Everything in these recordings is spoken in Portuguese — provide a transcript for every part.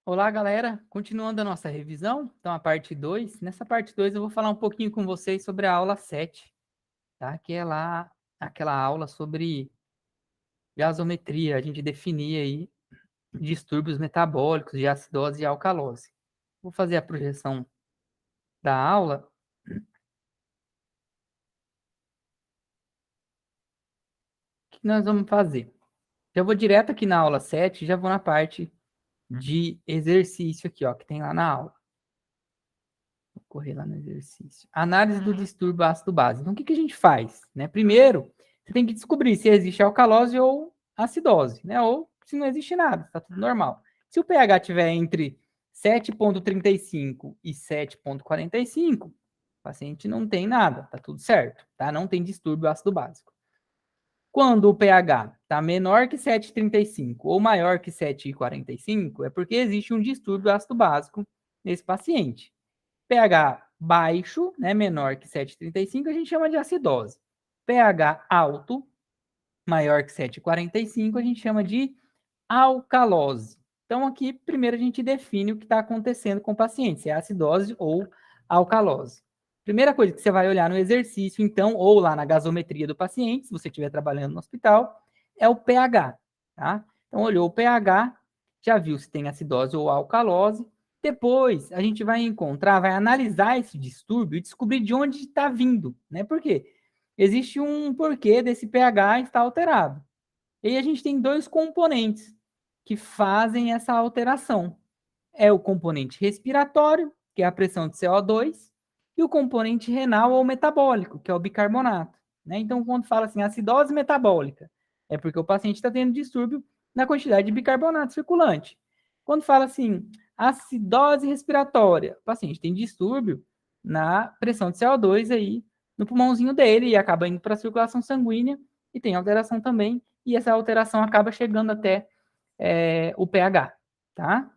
Olá, galera. Continuando a nossa revisão, então a parte 2. Nessa parte 2 eu vou falar um pouquinho com vocês sobre a aula 7, tá? Que é lá aquela aula sobre gasometria, a gente definir aí distúrbios metabólicos de acidose e alcalose. Vou fazer a projeção da aula. O que nós vamos fazer? Já vou direto aqui na aula 7, já vou na parte de exercício aqui, ó, que tem lá na aula. Vou correr lá no exercício. Análise do distúrbio ácido-base. Então, o que a gente faz? Né? Primeiro, você tem que descobrir se existe alcalose ou acidose, né? Ou se não existe nada, está tudo normal. Se o pH estiver entre 7,35 e 7,45, o paciente não tem nada, tá tudo certo, tá? Não tem distúrbio ácido básico. Quando o pH está menor que 7,35 ou maior que 7,45, é porque existe um distúrbio ácido básico nesse paciente. pH baixo, né, menor que 7,35, a gente chama de acidose. pH alto, maior que 7,45, a gente chama de alcalose. Então, aqui, primeiro a gente define o que está acontecendo com o paciente, se é acidose ou alcalose. Primeira coisa que você vai olhar no exercício, então, ou lá na gasometria do paciente, se você estiver trabalhando no hospital, é o pH, tá? Então, olhou o pH, já viu se tem acidose ou alcalose. Depois, a gente vai encontrar, vai analisar esse distúrbio e descobrir de onde está vindo, né? Por quê? Existe um porquê desse pH estar alterado. E aí a gente tem dois componentes que fazem essa alteração. É o componente respiratório, que é a pressão de CO2, e o componente renal ou metabólico, que é o bicarbonato. Né? Então, quando fala assim, acidose metabólica, é porque o paciente está tendo distúrbio na quantidade de bicarbonato circulante. Quando fala assim, acidose respiratória, o paciente tem distúrbio na pressão de CO2 aí no pulmãozinho dele e acaba indo para a circulação sanguínea e tem alteração também, e essa alteração acaba chegando até o pH, tá?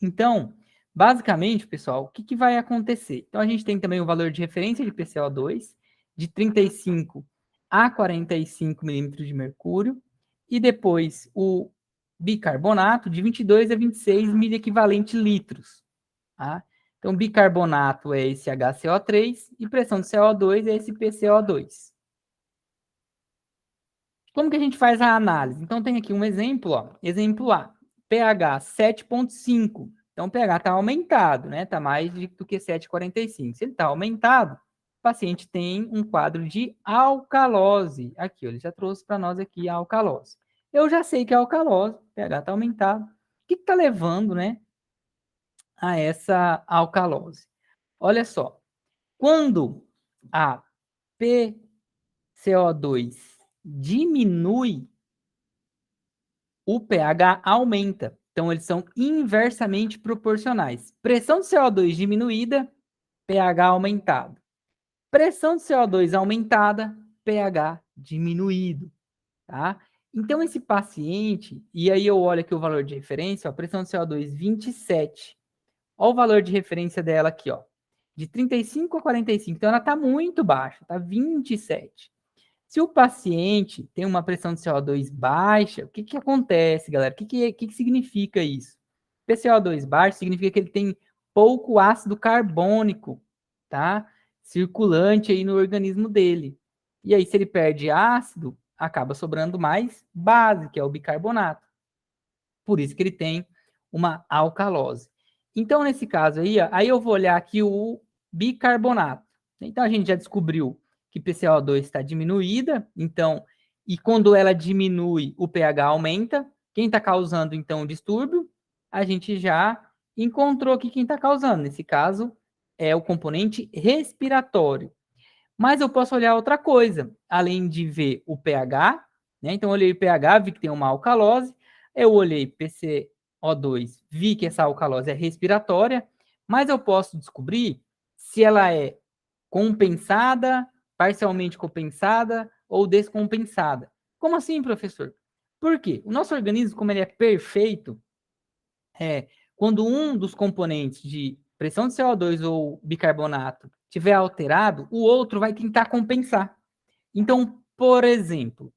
Então, basicamente, pessoal, o que vai acontecer? Então, a gente tem também o valor de referência de PCO2, de 35 a 45 milímetros de mercúrio, e depois o bicarbonato, de 22 a 26 miliequivalente litros. Tá? Então, bicarbonato é esse HCO3 e pressão de CO2 é esse PCO2. Como que a gente faz a análise? Então, tem aqui um exemplo, ó. Exemplo A, pH 7,5. Então, o pH está aumentado, né? Está mais do que 7,45. Se ele está aumentado, o paciente tem um quadro de alcalose. Aqui, ó, ele já trouxe para nós aqui a alcalose. Eu já sei que é alcalose, o pH está aumentado. O que está levando, né, a essa alcalose? Olha só, quando a PCO2 diminui, o pH aumenta. Então, eles são inversamente proporcionais. Pressão de CO2 diminuída, pH aumentado. Pressão de CO2 aumentada, pH diminuído, tá? Então, esse paciente, e aí eu olho aqui o valor de referência, ó, pressão de CO2 27. Olha o valor de referência dela aqui, ó, de 35 a 45. Então, ela está muito baixa, tá 27. Se o paciente tem uma pressão de CO2 baixa, o que acontece, galera? O que significa isso? PCO2 baixo significa que ele tem pouco ácido carbônico, tá? Circulante aí no organismo dele. E aí, se ele perde ácido, acaba sobrando mais base, que é o bicarbonato. Por isso que ele tem uma alcalose. Então, nesse caso aí, ó, aí eu vou olhar aqui o bicarbonato. Então, a gente já descobriu que PCO2 está diminuída, então, e quando ela diminui, o pH aumenta. Quem está causando, então, o distúrbio? A gente já encontrou aqui quem está causando. Nesse caso, é o componente respiratório. Mas eu posso olhar outra coisa, além de ver o pH, né? Então, eu olhei o pH, vi que tem uma alcalose. Eu olhei PCO2, vi que essa alcalose é respiratória, mas eu posso descobrir se ela é compensada, parcialmente compensada ou descompensada. Como assim, professor? Por quê? O nosso organismo, como ele é perfeito, quando um dos componentes de pressão de CO2 ou bicarbonato tiver alterado, o outro vai tentar compensar. Então, por exemplo,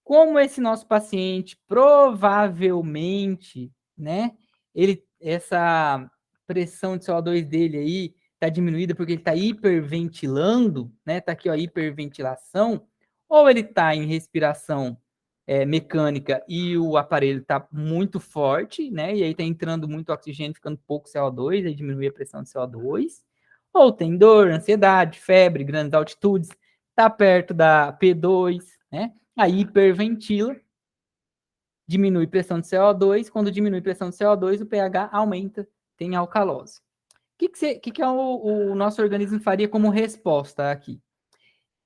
como esse nosso paciente provavelmente, né, ele essa pressão de CO2 dele aí está diminuída porque ele está hiperventilando, né? Está aqui, ó, hiperventilação, ou ele está em respiração mecânica e o aparelho está muito forte, né? E aí está entrando muito oxigênio, ficando pouco CO2, aí diminui a pressão de CO2, ou tem dor, ansiedade, febre, grandes altitudes, está perto da P2, né? Aí hiperventila, diminui pressão de CO2, quando diminui pressão de CO2, o pH aumenta, tem alcalose. O que o nosso organismo faria como resposta aqui?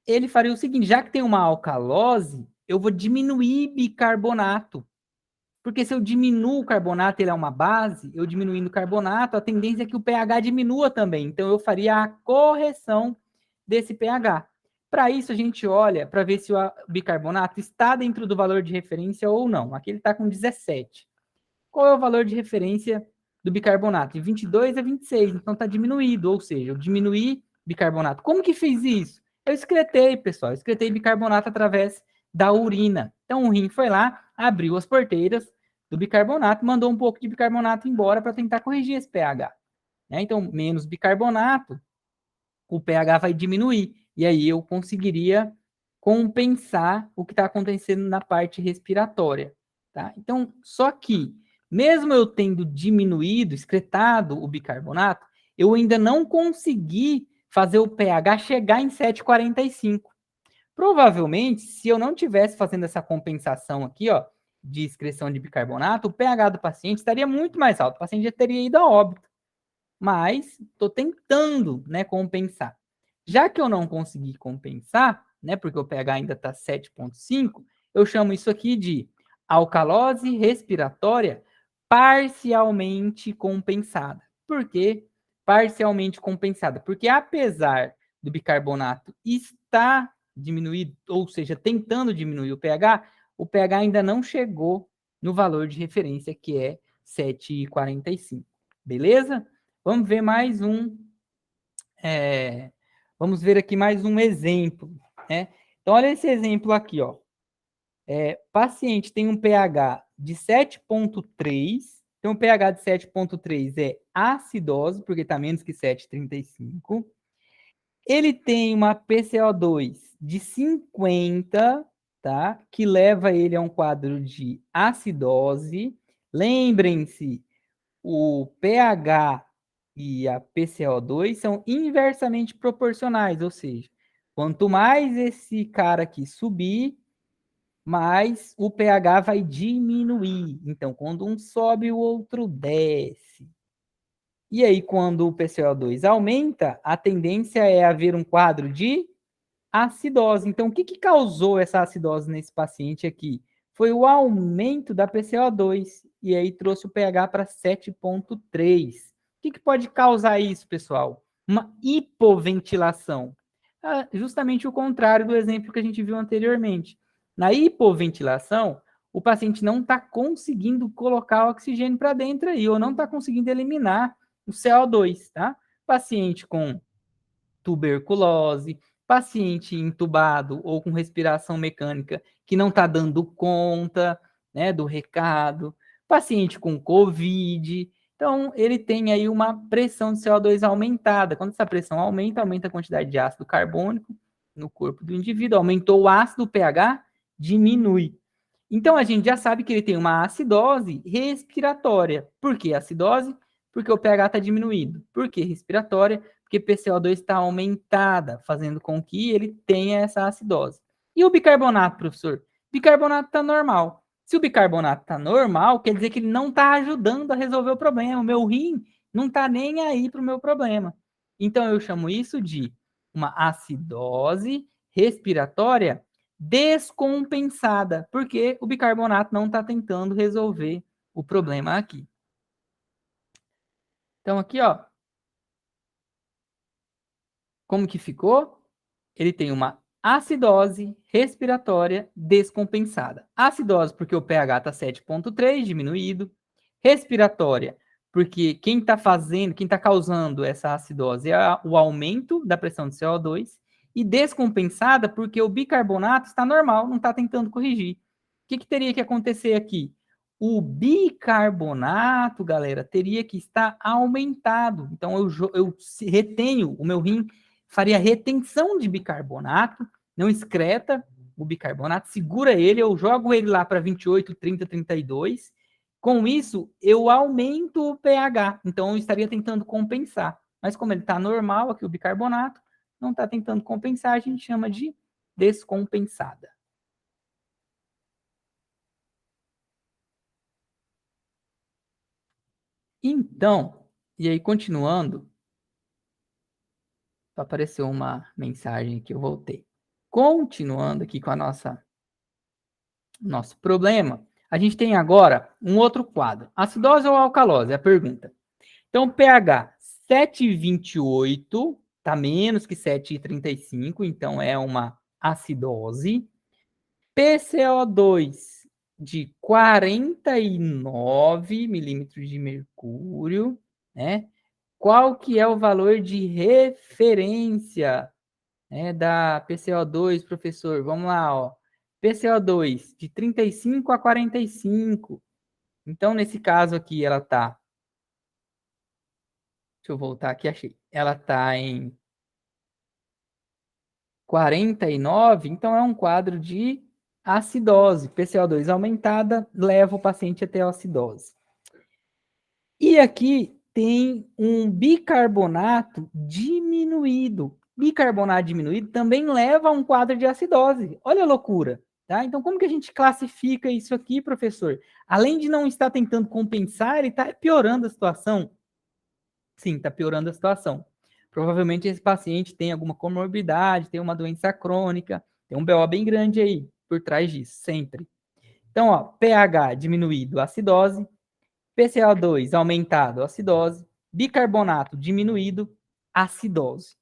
Ele faria o seguinte, já que tem uma alcalose, eu vou diminuir bicarbonato. Porque se eu diminuo o carbonato, ele é uma base, eu diminuindo o carbonato, a tendência é que o pH diminua também. Então, eu faria a correção desse pH. Para isso, a gente olha para ver se o bicarbonato está dentro do valor de referência ou não. Aqui ele está com 17. Qual é o valor de referência do bicarbonato? De 22 a 26, então está diminuído, ou seja, eu diminuí bicarbonato. Como que fez isso? Eu excretei, pessoal, excretei bicarbonato através da urina. Então o rim foi lá, abriu as porteiras do bicarbonato, mandou um pouco de bicarbonato embora para tentar corrigir esse pH. Então, menos bicarbonato, o pH vai diminuir. E aí eu conseguiria compensar o que está acontecendo na parte respiratória. Tá? Então, só que, mesmo eu tendo diminuído, excretado o bicarbonato, eu ainda não consegui fazer o pH chegar em 7,45. Provavelmente, se eu não tivesse fazendo essa compensação aqui, ó, de excreção de bicarbonato, o pH do paciente estaria muito mais alto. O paciente já teria ido a óbito. Mas estou tentando, né, compensar. Já que eu não consegui compensar, né, porque o pH ainda está 7,5, eu chamo isso aqui de alcalose respiratória parcialmente compensada. Por quê? Parcialmente compensada. Porque apesar do bicarbonato estar diminuído, ou seja, tentando diminuir o pH ainda não chegou no valor de referência, que é 7,45. Beleza? Vamos ver mais um. Vamos ver aqui mais um exemplo, né? Então, olha esse exemplo aqui, ó. Paciente tem um pH de 7,3. Então, o pH de 7,3 é acidose, porque está menos que 7,35. Ele tem uma PCO2 de 50, tá? Que leva ele a um quadro de acidose. Lembrem-se, o pH e a PCO2 são inversamente proporcionais, ou seja, quanto mais esse cara aqui subir, mais o pH vai diminuir. Então, quando um sobe, o outro desce. E aí, quando o PCO2 aumenta, a tendência é haver um quadro de acidose. Então, o que causou essa acidose nesse paciente aqui? Foi o aumento da PCO2, e aí trouxe o pH para 7,3. O que pode causar isso, pessoal? Uma hipoventilação. Justamente o contrário do exemplo que a gente viu anteriormente. Na hipoventilação, o paciente não está conseguindo colocar oxigênio para dentro aí, ou não está conseguindo eliminar o CO2, tá? Paciente com tuberculose, paciente entubado ou com respiração mecânica que não está dando conta, né, do recado, paciente com COVID. Então, ele tem aí uma pressão de CO2 aumentada. Quando essa pressão aumenta, aumenta a quantidade de ácido carbônico no corpo do indivíduo, aumentou o ácido, o pH diminui. Então, a gente já sabe que ele tem uma acidose respiratória. Por que acidose? Porque o pH está diminuído. Por que respiratória? Porque PCO2 está aumentada, fazendo com que ele tenha essa acidose. E o bicarbonato, professor? Bicarbonato está normal. Se o bicarbonato está normal, quer dizer que ele não está ajudando a resolver o problema. O meu rim não está nem aí para o meu problema. Então, eu chamo isso de uma acidose respiratória descompensada, porque o bicarbonato não está tentando resolver o problema aqui. Então, aqui, ó, como que ficou? Ele tem uma acidose respiratória descompensada. Acidose porque o pH está 7,3, diminuído. Respiratória, porque quem está causando essa acidose é o aumento da pressão de CO2. E descompensada porque o bicarbonato está normal, não está tentando corrigir. O que teria que acontecer aqui? O bicarbonato, galera, teria que estar aumentado. Então, eu retenho, o meu rim faria retenção de bicarbonato, não excreta o bicarbonato, segura ele, eu jogo ele lá para 28, 30, 32. Com isso, eu aumento o pH. Então, eu estaria tentando compensar. Mas como ele está normal aqui, o bicarbonato, não está tentando compensar, a gente chama de descompensada. Então, e aí continuando, apareceu uma mensagem que eu voltei. Continuando aqui com a nosso problema, a gente tem agora um outro quadro. Acidose ou alcalose? É a pergunta. Então, pH 7,28 está menos que 7,35, então é uma acidose. PCO2 de 49 milímetros de mercúrio, né? Qual que é o valor de referência, né, da PCO2, professor? Vamos lá, ó. PCO2 de 35 a 45. Então, nesse caso aqui, ela tá. Deixa eu voltar aqui, achei. Ela tá em 49, então é um quadro de acidose. PCO2 aumentada leva o paciente até a acidose. E aqui tem um bicarbonato diminuído. Bicarbonato diminuído também leva a um quadro de acidose. Olha a loucura, tá? Então, como que a gente classifica isso aqui, professor? Além de não estar tentando compensar, ele está piorando a situação. Sim, está piorando a situação. Provavelmente esse paciente tem alguma comorbidade, tem uma doença crônica, tem um BO bem grande aí por trás disso, sempre. Então, ó, pH diminuído, acidose. PCO2 aumentado, acidose. Bicarbonato diminuído, acidose.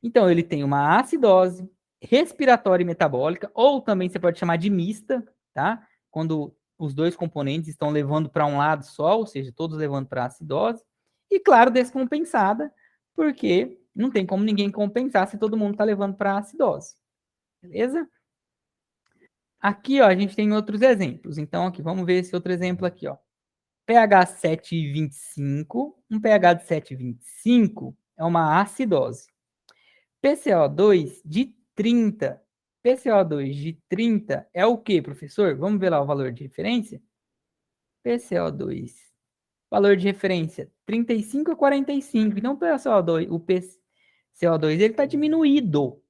Então, ele tem uma acidose respiratória e metabólica, ou também você pode chamar de mista, tá? Quando os dois componentes estão levando para um lado só, ou seja, todos levando para acidose. E, claro, descompensada, porque não tem como ninguém compensar se todo mundo está levando para acidose. Beleza? Aqui, ó, a gente tem outros exemplos. Então, aqui, vamos ver esse outro exemplo aqui, ó. pH 7,25, um pH de 7,25 é uma acidose. PCO2 de 30. PCO2 de 30 é o que, professor? Vamos ver lá o valor de referência? PCO2. Valor de referência 35 a 45. Então, o PCO2 ele está diminuído.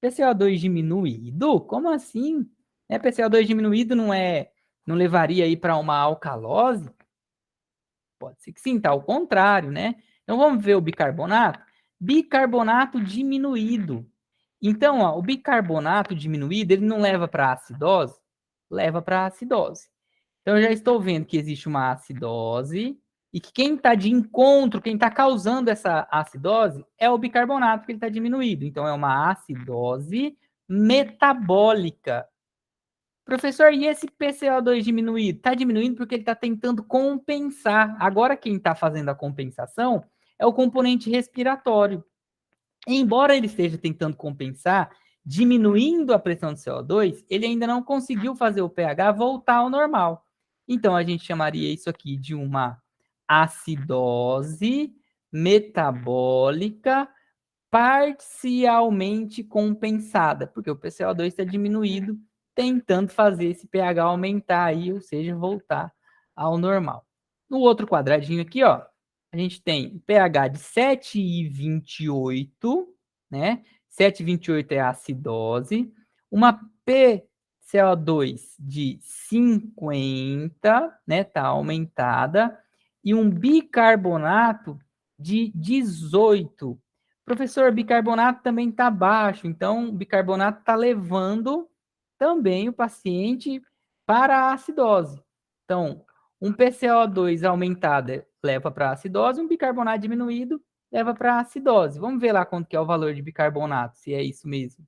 PCO2 diminuído? Como assim? PCO2 diminuído não levaria aí para uma alcalose? Pode ser que sim, tá ao contrário, né? Então vamos ver o bicarbonato. Bicarbonato diminuído. Então, ó, o bicarbonato diminuído, ele não leva para acidose? Leva para acidose. Então eu já estou vendo que existe uma acidose e que quem está de encontro, quem está causando essa acidose é o bicarbonato, que ele está diminuído. Então é uma acidose metabólica. Professor, e esse PCO2 diminuído? Está diminuindo porque ele está tentando compensar. Agora, quem está fazendo a compensação é o componente respiratório. Embora ele esteja tentando compensar, diminuindo a pressão de CO2, ele ainda não conseguiu fazer o pH voltar ao normal. Então, a gente chamaria isso aqui de uma acidose metabólica parcialmente compensada, porque o PCO2 está diminuído, tentando fazer esse pH aumentar aí, ou seja, voltar ao normal. No outro quadradinho aqui, ó, a gente tem pH de 7,28, né? 7,28 é a acidose, uma PCO2 de 50, né? Tá aumentada, e um bicarbonato de 18. Professor, bicarbonato também está baixo, então o bicarbonato está levando também o paciente para a acidose. Então, um PCO2 aumentada leva para a acidose, um bicarbonato diminuído leva para a acidose. Vamos ver lá quanto que é o valor de bicarbonato, se é isso mesmo.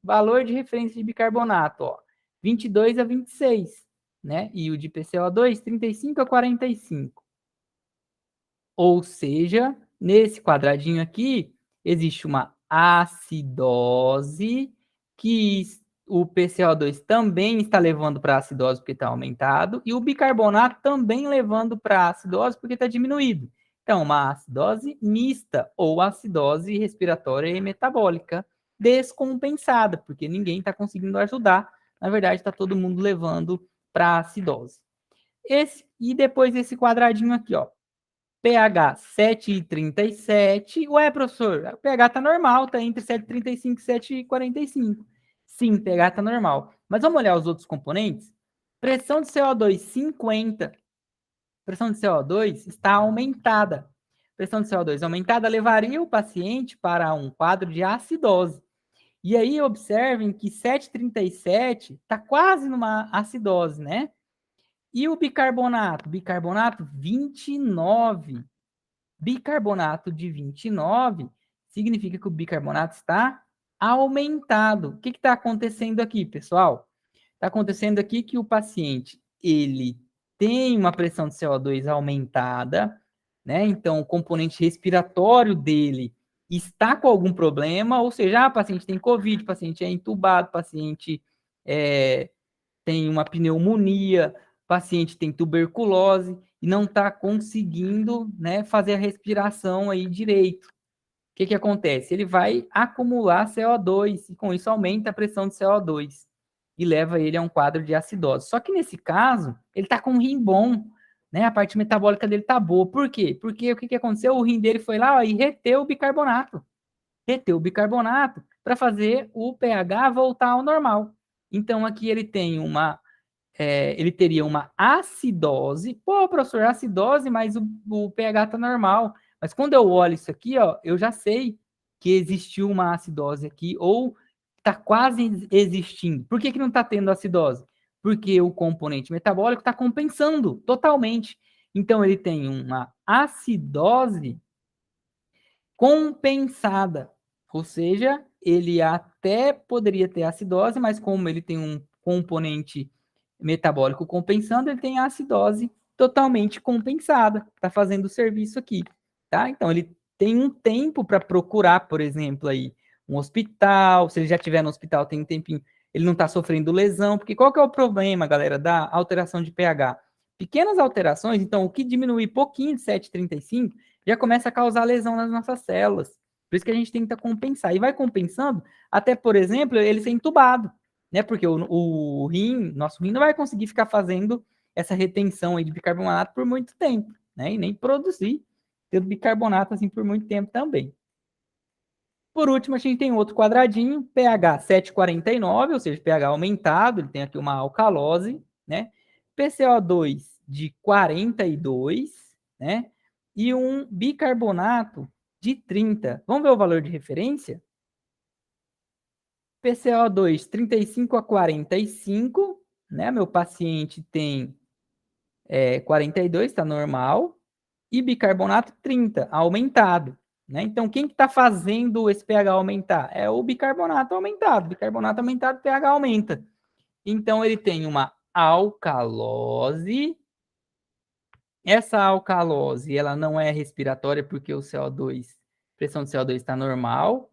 Valor de referência de bicarbonato, ó, 22 a 26, né? E o de PCO2, 35 a 45. Ou seja, nesse quadradinho aqui, existe uma acidose que o PCO2 também está levando para acidose porque está aumentado, e o bicarbonato também levando para acidose porque está diminuído. Então, uma acidose mista ou acidose respiratória e metabólica descompensada, porque ninguém está conseguindo ajudar. Na verdade, está todo mundo levando para acidose. E depois esse quadradinho aqui, ó. pH 7,37. Ué, professor, o pH tá normal, tá entre 7,35 e 7,45. Sim, pH tá normal. Mas vamos olhar os outros componentes? Pressão de CO2 50. Pressão de CO2 está aumentada. Pressão de CO2 aumentada levaria o paciente para um quadro de acidose. E aí observem que 7,37 está quase numa acidose, né? E o bicarbonato? Bicarbonato 29. Bicarbonato de 29 significa que o bicarbonato está aumentado. O que está acontecendo aqui, pessoal? Está acontecendo aqui que o paciente ele tem uma pressão de CO2 aumentada, né? Então, o componente respiratório dele está com algum problema, ou seja, o paciente tem COVID, o paciente é entubado, o paciente tem uma pneumonia, o paciente tem tuberculose e não está conseguindo, né, fazer a respiração aí direito. O que acontece? Ele vai acumular CO2 e com isso aumenta a pressão de CO2 e leva ele a um quadro de acidose. Só que nesse caso, ele está com um rim bom, né? A parte metabólica dele está boa. Por quê? Porque o que aconteceu? O rim dele foi lá, ó, e reteu o bicarbonato. Reteu o bicarbonato para fazer o pH voltar ao normal. Então aqui ele teria uma acidose. Pô, professor, acidose, mas o pH tá normal. Mas quando eu olho isso aqui, ó, eu já sei que existiu uma acidose aqui, ou está quase existindo. Por que não está tendo acidose? Porque o componente metabólico está compensando totalmente. Então, ele tem uma acidose compensada. Ou seja, ele até poderia ter acidose, mas como ele tem um componente metabólico compensando, ele tem a acidose totalmente compensada. Está fazendo o serviço aqui, tá? Então, ele tem um tempo para procurar, por exemplo, aí, um hospital. Se ele já estiver no hospital, tem um tempinho. Ele não está sofrendo lesão, porque qual que é o problema, galera, da alteração de pH? Pequenas alterações, então, o que diminuir pouquinho de 7,35 já começa a causar lesão nas nossas células. Por isso que a gente tenta compensar. E vai compensando até, por exemplo, ele ser entubado, né? Porque o rim, nosso rim não vai conseguir ficar fazendo essa retenção aí de bicarbonato por muito tempo, né? E nem produzir tendo bicarbonato assim por muito tempo também. Por último, a gente tem outro quadradinho, pH 7,49, ou seja, pH aumentado, ele tem aqui uma alcalose, né? PCO2 de 42, né? E um bicarbonato de 30. Vamos ver o valor de referência? PCO2 35 a 45, né? Meu paciente tem 42, está normal. E bicarbonato 30, aumentado. Né? Então, quem que está fazendo esse pH aumentar? É o bicarbonato aumentado. Bicarbonato aumentado, pH aumenta. Então, ele tem uma alcalose. Essa alcalose, ela não é respiratória porque o CO2, a pressão de CO2 está normal.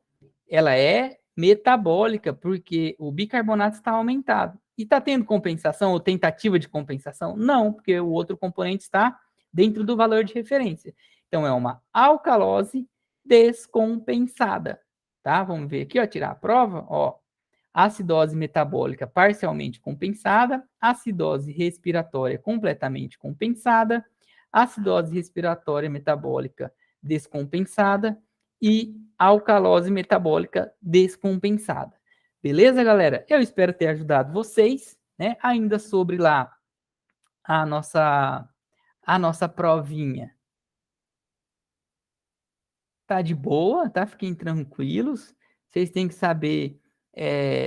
Ela é metabólica porque o bicarbonato está aumentado. E está tendo compensação ou tentativa de compensação? Não, porque o outro componente está dentro do valor de referência. Então, é uma alcalose descompensada. Tá? Vamos ver aqui, ó, tirar a prova. Ó, acidose metabólica parcialmente compensada, acidose respiratória completamente compensada, acidose respiratória metabólica descompensada e alcalose metabólica descompensada. Beleza, galera? Eu espero ter ajudado vocês, né? Ainda sobre lá a nossa provinha. Tá de boa, tá? Fiquem tranquilos. Vocês têm que saber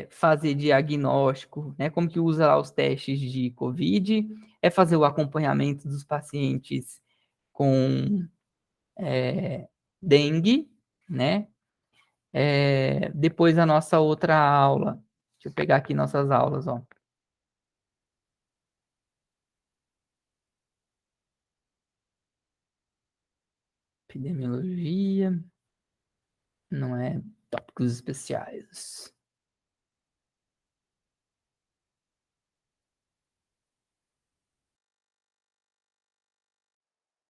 fazer diagnóstico, né? Como que usa lá os testes de COVID, fazer o acompanhamento dos pacientes com dengue, né? Depois a nossa outra aula. Deixa eu pegar aqui nossas aulas, ó. Epidemiologia, não é tópicos especiais.